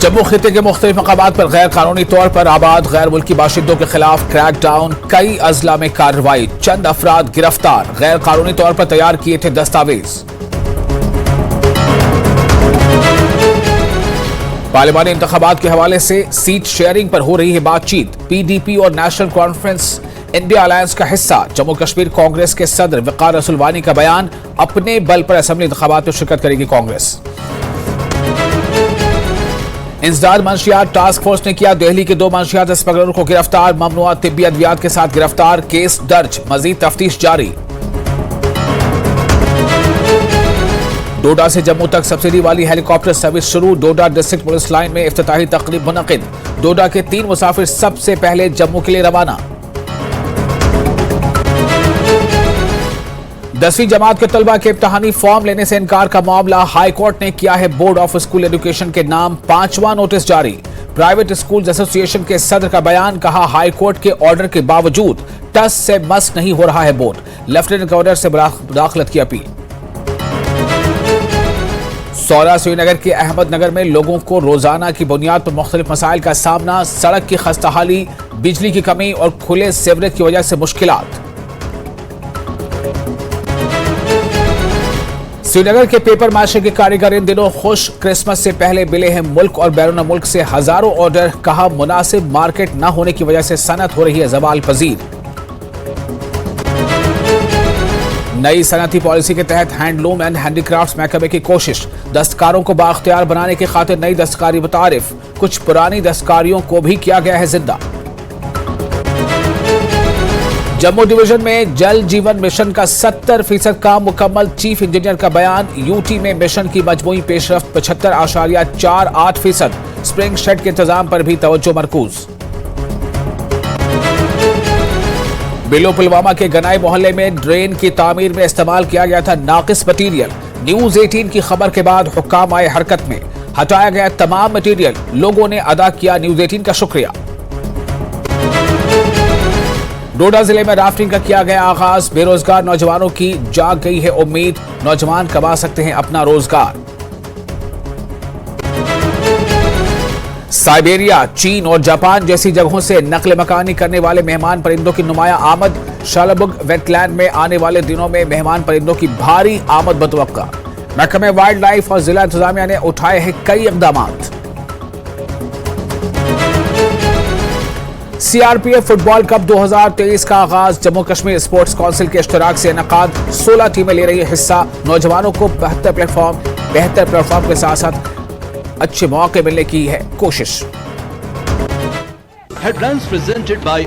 जम्मू खिते के मुख्तलिफ मकामात पर गैर कानूनी तौर पर आबाद गैर मुल्की बाशिंदों के खिलाफ क्रैकडाउन, कई अजला में कार्रवाई, चंद अफराद गिरफ्तार, गैर कानूनी तौर पर तैयार किए थे दस्तावेज। पार्लिमानी इंतखाबात के हवाले से सीट शेयरिंग पर हो रही है बातचीत। पीडीपी और नेशनल कॉन्फ्रेंस इंडिया अलायंस का हिस्सा जम्मू कश्मीर कांग्रेस के सदर वकार रसूलवानी का बयान, अपने बल पर असेंबली इंतखाबात में शिरकत करेगी कांग्रेस। इंसदाद मंशियात टास्क फोर्स ने किया दिल्ली के 2 मंशियात स्मगलरों को गिरफ्तार, ममनुआ तिब्बी अद्वियात के साथ गिरफ्तार, केस दर्ज, मजीद तफ्तीश जारी। डोडा से जम्मू तक सब्सिडी वाली हेलीकॉप्टर सर्विस शुरू, डोडा डिस्ट्रिक्ट पुलिस लाइन में इफ्तिताही तकरीब मुनक़िद, डोडा के 3 मुसाफिर सबसे पहले जम्मू के लिए रवाना। 10वीं जमात के तलबा के इम्तिहानी फॉर्म लेने से इनकार का मामला, हाई कोर्ट ने किया है बोर्ड ऑफ स्कूल एजुकेशन के नाम 5वां नोटिस जारी। प्राइवेट स्कूल्स एसोसिएशन के सदर का बयान, कहा हाई कोर्ट के ऑर्डर के बावजूद टस से मस नहीं हो रहा है बोर्ड, लेफ्टिनेंट गवर्नर से मुदाखलत की अपील। सौरा श्रीनगर के अहमदनगर में लोगों को रोजाना की बुनियाद पर मुख्तलिफ मसाइल का सामना, सड़क की खस्ताहाली, बिजली की कमी और खुले सीवरेज की वजह से मुश्किलात। श्रीनगर के पेपर माशे के कारीगर इन दिनों खुश, क्रिसमस से पहले मिले हैं मुल्क और बैरून मुल्क से हजारों ऑर्डर, कहा मुनासिब मार्केट न होने की वजह से सनत हो रही है जवाल पजीर। नई सनती पॉलिसी के तहत हैंडलूम एंड हैंडीक्राफ्ट्स महकमे की कोशिश, दस्तकारों को बाख्तियार बनाने की खातिर नई दस्तकारी मुतारिफ, कुछ पुरानी दस्तकारियों को भी किया गया है जिंदा। जम्मू डिवीजन में जल जीवन मिशन का 70% काम मुकम्मल, चीफ इंजीनियर का बयान, यूटी में मिशन की मजमूई पेशरफ्त 75.48%, स्प्रिंग शेड के इंतजाम पर भी तवज्जो मरकूज। बिलो पुलवामा के गनाई मोहल्ले में ड्रेन की तामीर में इस्तेमाल किया गया था नाकिस मटीरियल, न्यूज 18 की खबर के बाद हुक्काम आए हरकत में, हटाया गया तमाम मटीरियल, लोगों ने अदा किया न्यूज 18 का शुक्रिया। डोडा जिले में राफ्टिंग का किया गया आगाज, बेरोजगार नौजवानों की जाग गई है उम्मीद, नौजवान कमा सकते हैं अपना रोजगार। साइबेरिया, चीन और जापान जैसी जगहों से नकल मकानी करने वाले मेहमान परिंदों की नुमाया आमद, शालबुग वेटलैंड में आने वाले दिनों में मेहमान परिंदों की भारी आमद बतवक्का। महकमे वाइल्ड लाइफ और जिला इंतजामिया ने उठाए हैं कई इक़दामात। सीआरपीएफ फुटबॉल कप 2023 का आगाज, जम्मू कश्मीर स्पोर्ट्स काउंसिल के इश्तराक से इनकाद, 16 टीमें ले रही है हिस्सा, नौजवानों को बेहतर प्लेटफॉर्म के साथ साथ अच्छे मौके मिलने की है कोशिश। Headlines presented by